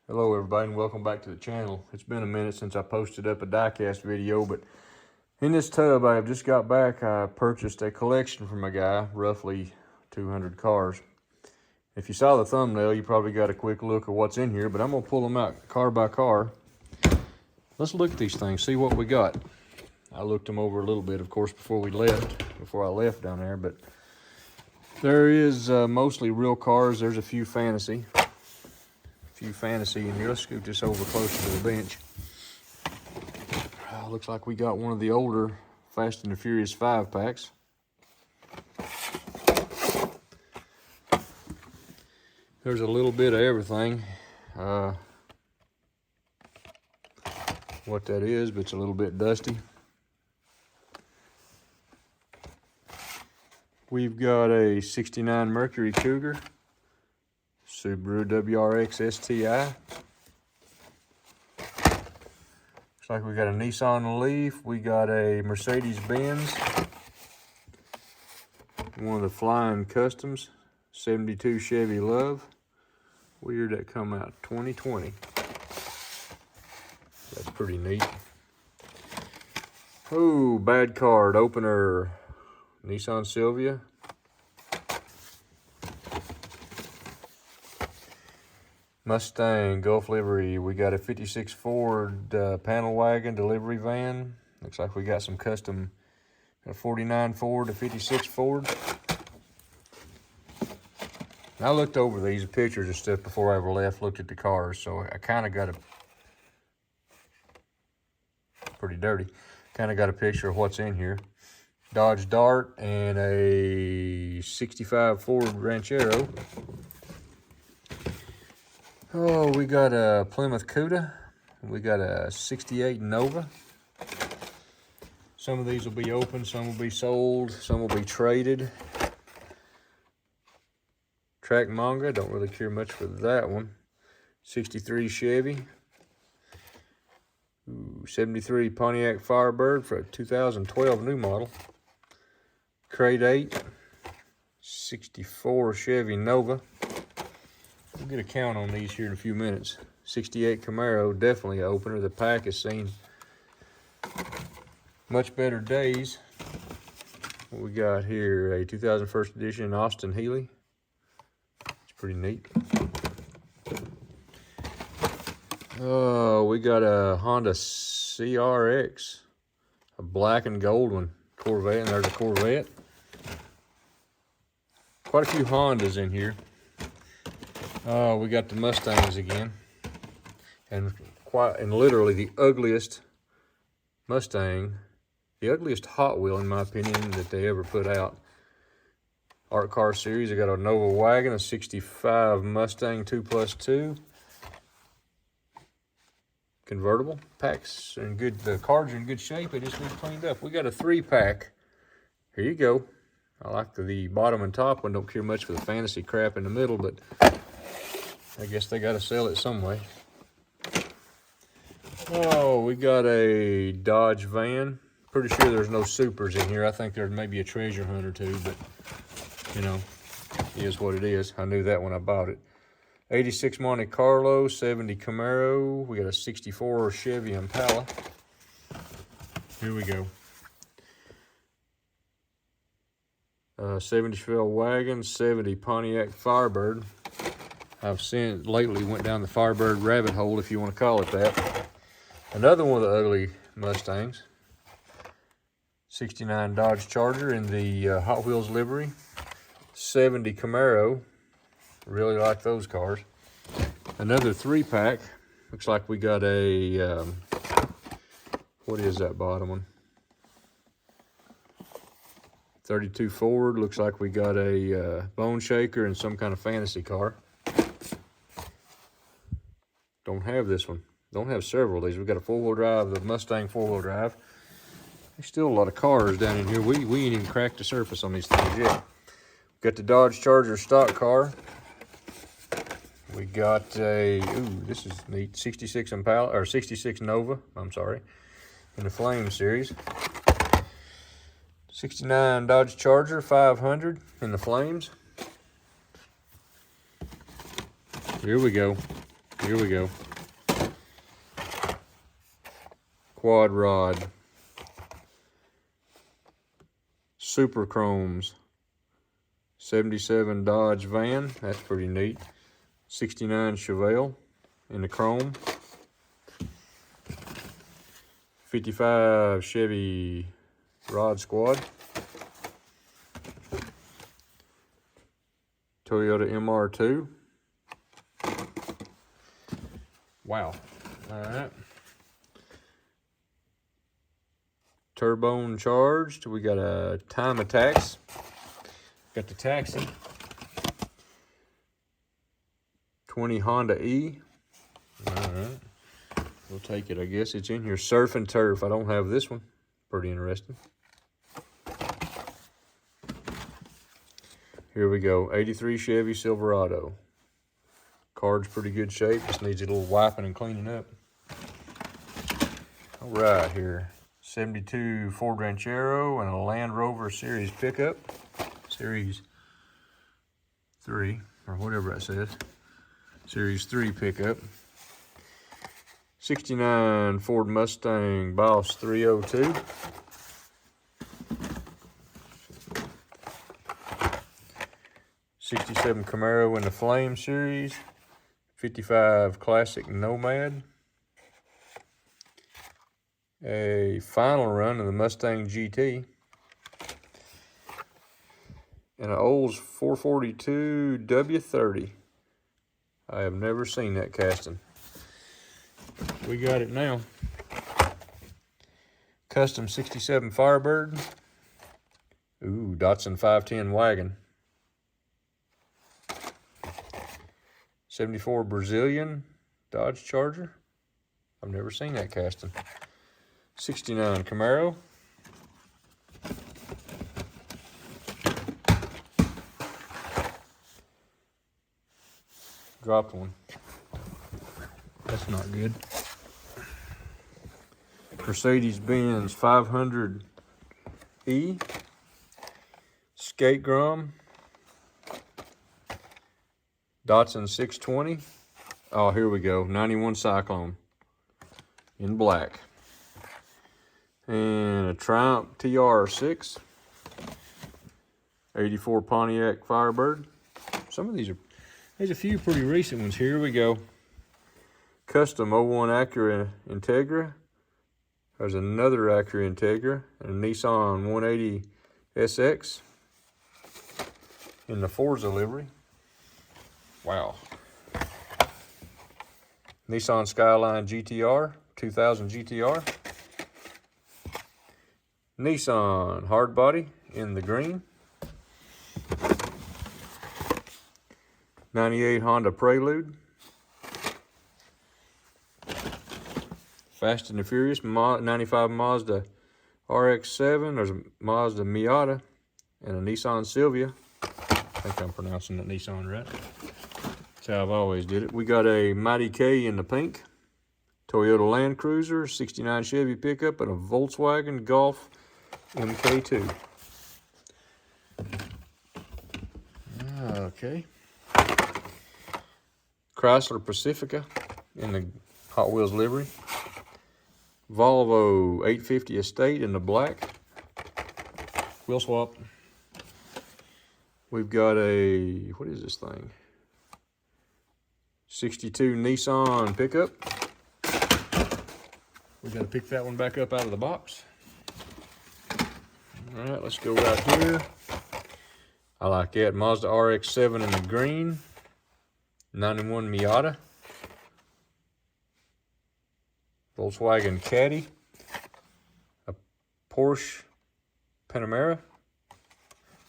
Hello everybody and welcome back to the channel. It's been a minute since I posted up a diecast video, but in this tub I have just got back, I purchased a collection from a guy, roughly 200 cars. If you saw the thumbnail, you probably got a quick look at what's in here, but I'm going to pull them out car by car. Let's look at these things, see what we got. I looked them over a little bit, of course, before I left down there, but there is mostly real cars. There's a few fantasy in here. Let's scoot this over closer to the bench. Looks like we got one of the older Fast and the Furious 5 packs. There's a little bit of everything. What that is, but it's a little bit dusty. We've got a 69 Mercury Cougar, Subaru WRX STI. Looks like we got a Nissan Leaf. We got a Mercedes Benz, one of the Flying Customs, 72 Chevy Love. Weird that come out 2020. That's pretty neat. Oh, bad card opener. Nissan Silvia. Mustang Gulf livery. We got a 56 Ford panel wagon delivery van. Looks like we got some custom, a 49 Ford, a 56 Ford. And I looked over these pictures and stuff before I ever left, looked at the cars, so I kind of got a, pretty dirty, kind of got a picture of what's in here. Dodge Dart and a 65 Ford Ranchero. Oh, we got a Plymouth Cuda. We got a 68 Nova. Some of these will be open, some will be sold, some will be traded. Track Manga, don't really care much for that one. 63 Chevy. Ooh, 73 Pontiac Firebird for a 2012 new model. Crate 8. 64 Chevy Nova. We'll get a count on these here in a few minutes. 68 Camaro, definitely an opener. The pack has seen much better days. What we got here, a 2001 edition Austin Healey. It's pretty neat. Oh, we got a Honda CRX, a black and gold one, Corvette, and there's a Corvette. Quite a few Hondas in here. Oh, we got the Mustangs again, and literally the ugliest Mustang, the ugliest Hot Wheel in my opinion that they ever put out. Art Car Series. I got a Nova wagon, a 65 Mustang 2+2 convertible. Packs are in good. The cards are in good shape. They just need cleaned up. We got a 3-pack. Here you go. I like the bottom and top one. Don't care much for the fantasy crap in the middle, but I guess they got to sell it some way. Oh, we got a Dodge van. Pretty sure there's no supers in here. I think there's maybe a treasure hunt or two, but, you know, it is what it is. I knew that when I bought it. 86 Monte Carlo, 70 Camaro. We got a 64 Chevy Impala. Here we go. 70 Chevelle wagon, 70 Pontiac Firebird. I've seen lately went down the Firebird rabbit hole, if you want to call it that. Another one of the ugly Mustangs. 69 Dodge Charger in the Hot Wheels livery. 70 Camaro. Really like those cars. Another 3-pack. Looks like we got a, what is that bottom one? 32 Ford. Looks like we got a Bone Shaker and some kind of fantasy car. Don't have this one. Don't have several of these. We've got a 4-wheel drive, the Mustang 4-wheel drive. There's still a lot of cars down in here. We ain't even cracked the surface on these things yet. Got the Dodge Charger stock car. We got a, ooh, this is neat, 66 Impala, or 66 Nova, I'm sorry, in the Flame series. 69 Dodge Charger 500 in the Flames. Here we go. Here we go. Quad rod. Super Chromes. 77 Dodge van. That's pretty neat. 69 Chevelle in the chrome. 55 Chevy Rod Squad. Toyota MR2. Wow. All right. Turbone charged. We got a Time Attacks. Got the Taxi. 20 Honda E. All right. We'll take it, I guess. It's in here. Surf and Turf. I don't have this one. Pretty interesting. Here we go. 83 Chevy Silverado. Card's pretty good shape. Just needs a little wiping and cleaning up. All right, here. 72 Ford Ranchero and a Land Rover Series pickup. Series 3, or whatever that says. Series 3 pickup. 69 Ford Mustang Boss 302. '67 Camaro in the Flame series. 55 Classic Nomad. A final run of the Mustang GT. And an Olds 442 W30. I have never seen that casting. We got it now. Custom 67 Firebird. Ooh, Datsun 510 wagon. 74 Brazilian Dodge Charger. I've never seen that casting. 69 Camaro. Dropped one. That's not good. Mercedes-Benz 500E. Skate Grom. Datsun 620. Oh, here we go. 91 Cyclone in black. And a Triumph TR6. 84 Pontiac Firebird. Some of these are, there's a few pretty recent ones. Here we go. Custom 01 Acura Integra. There's another Acura Integra and a Nissan 180 SX in the Forza livery. Wow. Nissan Skyline GTR, 2000 GTR. Nissan Hardbody in the green. 98 Honda Prelude. Fast and the Furious 95 Mazda RX-7. There's a Mazda Miata and a Nissan Silvia. I think I'm pronouncing that Nissan right. That's how I've always did it. We got a Mighty K in the pink. Toyota Land Cruiser, 69 Chevy pickup, and a Volkswagen Golf MK2. Okay. Chrysler Pacifica in the Hot Wheels livery. Volvo 850 Estate in the black. Wheel swap. We've got a, what is this thing? 62 Nissan pickup. We got to pick that one back up out of the box. All right, let's go right here. I like that. Mazda RX-7 in the green. 91 Miata. Volkswagen Caddy. A Porsche Panamera.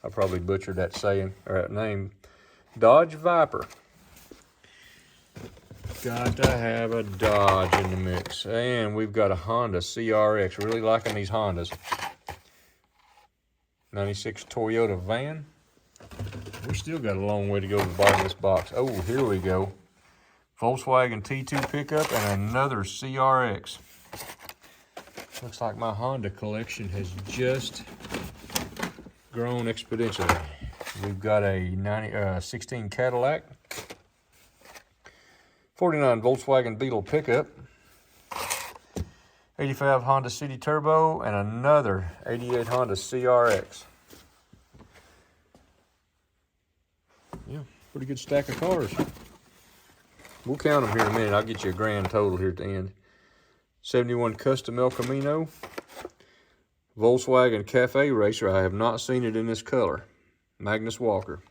I probably butchered that saying, or that name. Dodge Viper. Got to have a Dodge in the mix. And we've got a Honda CRX. Really liking these Hondas. 96 Toyota van. We still got a long way to go to the bottom of this box. Oh, here we go. Volkswagen T2 pickup and another CRX. Looks like my Honda collection has just grown exponentially. We've got a 16 Cadillac. 49 Volkswagen Beetle pickup, 85 Honda City Turbo, and another 88 Honda CRX. Yeah, pretty good stack of cars. We'll count them here in a minute. I'll get you a grand total here at the end. 71 Custom El Camino, Volkswagen Cafe Racer. I have not seen it in this color. Magnus Walker.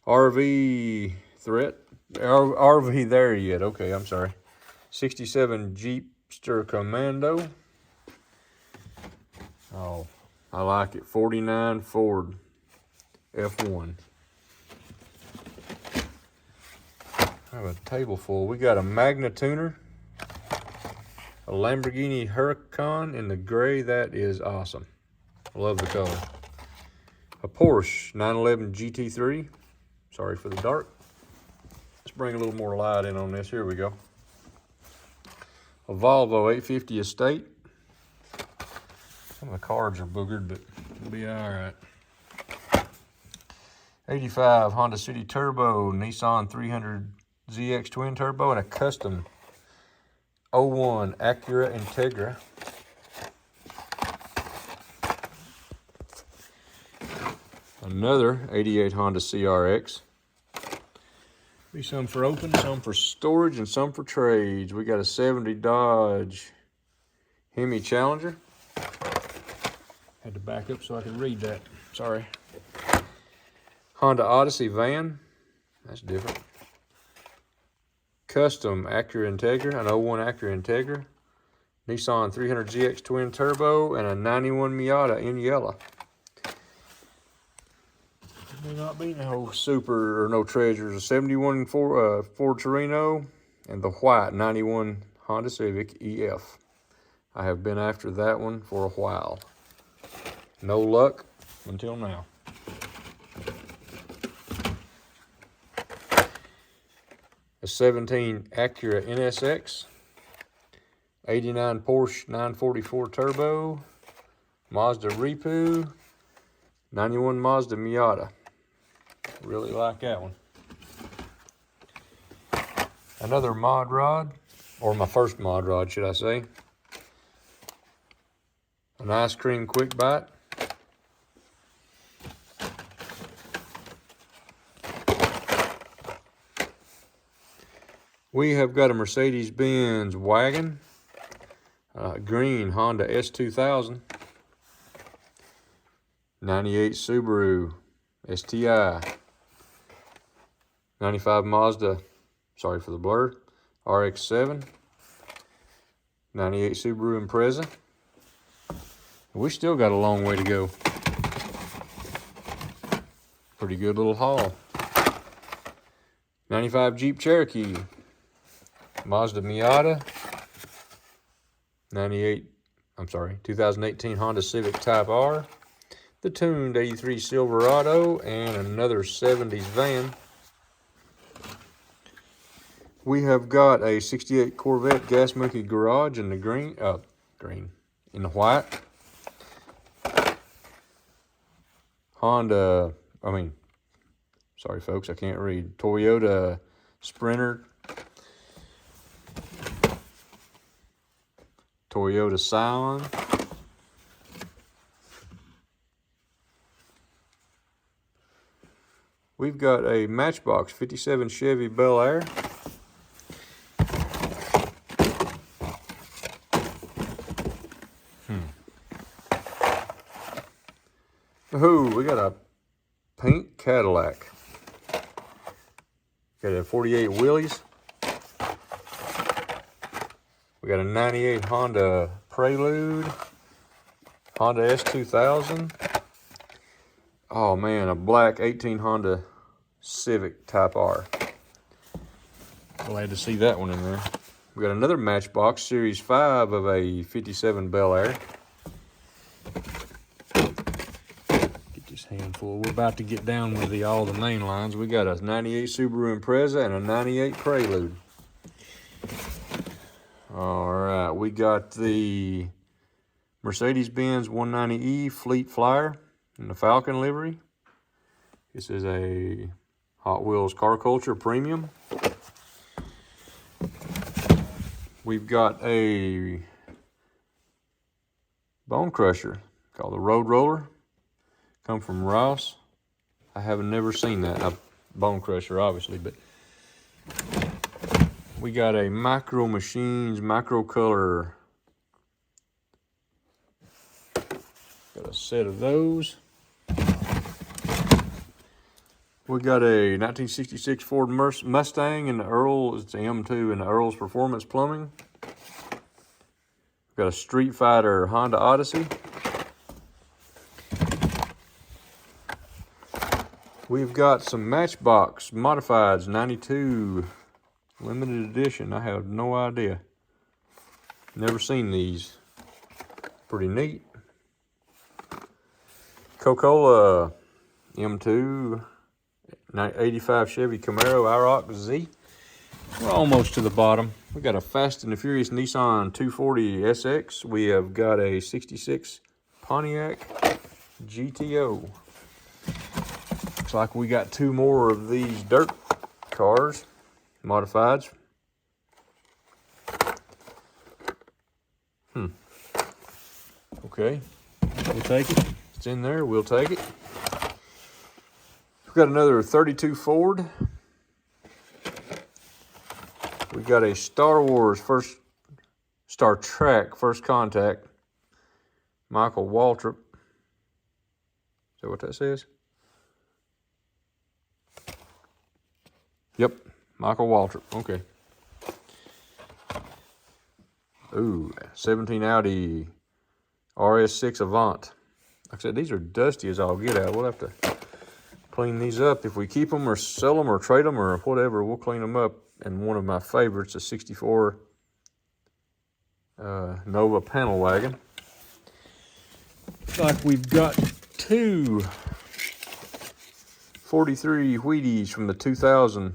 RV Threat. RV there yet. Okay, I'm sorry. 67 Jeepster Commando. Oh, I like it. 49 Ford F1. I have a table full. We got a Magna Tuner, a Lamborghini Huracan in the gray. That is awesome. I love the color. A Porsche 911 GT3. Sorry for the dark. Let's bring a little more light in on this. Here we go. A Volvo 850 Estate. Some of the cards are boogered, but it'll be all right. 85 Honda City Turbo, Nissan 300 ZX Twin Turbo, and a custom 01 Acura Integra. Another 88 Honda CRX. Be some for open, some for storage, and some for trades. We got a 70 Dodge Hemi Challenger. Had to back up so I could read that. Sorry. Honda Odyssey van. That's different. Custom Acura Integra, an 01 Acura Integra. Nissan 300 ZX Twin Turbo, and a 91 Miata in yellow. There may not be no super or no treasures. A 71 Ford Torino, and the white 91 Honda Civic EF. I have been after that one for a while. No luck until now. A 17 Acura NSX, 89 Porsche 944 Turbo, Mazda Repu, 91 Mazda Miata. Really like that one. Another mod rod, or my first mod rod, should I say. An ice cream quick bite. We have got a Mercedes-Benz wagon, green Honda S2000, 98 Subaru STI, 95 Mazda, sorry for the blur, RX-7, 98 Subaru Impreza. We still got a long way to go. Pretty good little haul. 95 Jeep Cherokee, Mazda Miata, 2018 Honda Civic Type R, the tuned 83 Silverado, and another 70s van. We have got a 68 Corvette Gas Monkey Garage in the green, in the white. Sorry folks, I can't read. Toyota Sprinter, Toyota Scion, we've got a Matchbox 57 Chevy Bel Air, Ooh, we got a pink Cadillac. Got a 48 Willys. We got a 98 Honda Prelude. Honda S2000. Oh man, a black 18 Honda Civic Type R. Glad to see that one in there. We got another Matchbox Series 5 of a 57 Bel Air. Handful. We're about to get down with all the main lines. We got a 98 Subaru Impreza and a 98 Prelude. All right, we got the Mercedes-Benz 190E Fleet Flyer in the Falcon livery. This is a Hot Wheels Car Culture Premium. we've got a bone crusher called the Road Roller. Come from Ross. I have never seen that. A bone crusher, obviously, but we got a Micro Machines Micro Color. Got a set of those. We got a 1966 Ford Mustang in the Earl. It's the M2 in the Earl's Performance Plumbing. Got a Street Fighter Honda Odyssey. We've got some Matchbox Modifieds 92 limited edition. I have no idea. Never seen these. Pretty neat. Coca-Cola M2 85 Chevy Camaro IROC Z. We're almost to the bottom. We got a Fast and the Furious Nissan 240 SX. We have got a 66 Pontiac GTO. Looks like we got two more of these dirt cars, modifieds. Okay, we'll take it. It's in there, we'll take it. We've got another 32 Ford. We got a Star Trek First Contact, Michael Waltrip. Is that what that says? Yep, Michael Waltrip, okay. Ooh, 17 Audi RS6 Avant. Like I said, these are dusty as all get out. We'll have to clean these up. If we keep them or sell them or trade them or whatever, we'll clean them up. And one of my favorites, a 64 Nova panel wagon. Looks like we've got two 43 Wheaties from the 2000.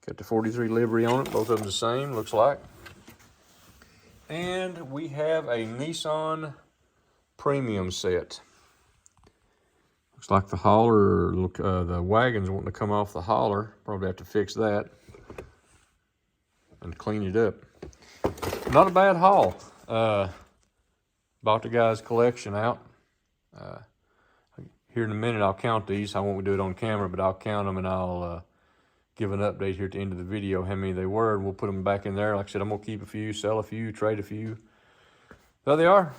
Got the 43 livery on it, both of them the same, looks like. And we have a Nissan premium set. Looks like the hauler, the wagon's wanting to come off the hauler. Probably have to fix that and clean it up. Not a bad haul. Bought the guy's collection out. Here in a minute, I'll count these. I won't do it on camera, but I'll count them and I'll give an update here at the end of the video how many they were, and we'll put them back in there. Like I said, I'm gonna keep a few, sell a few, trade a few. There they are.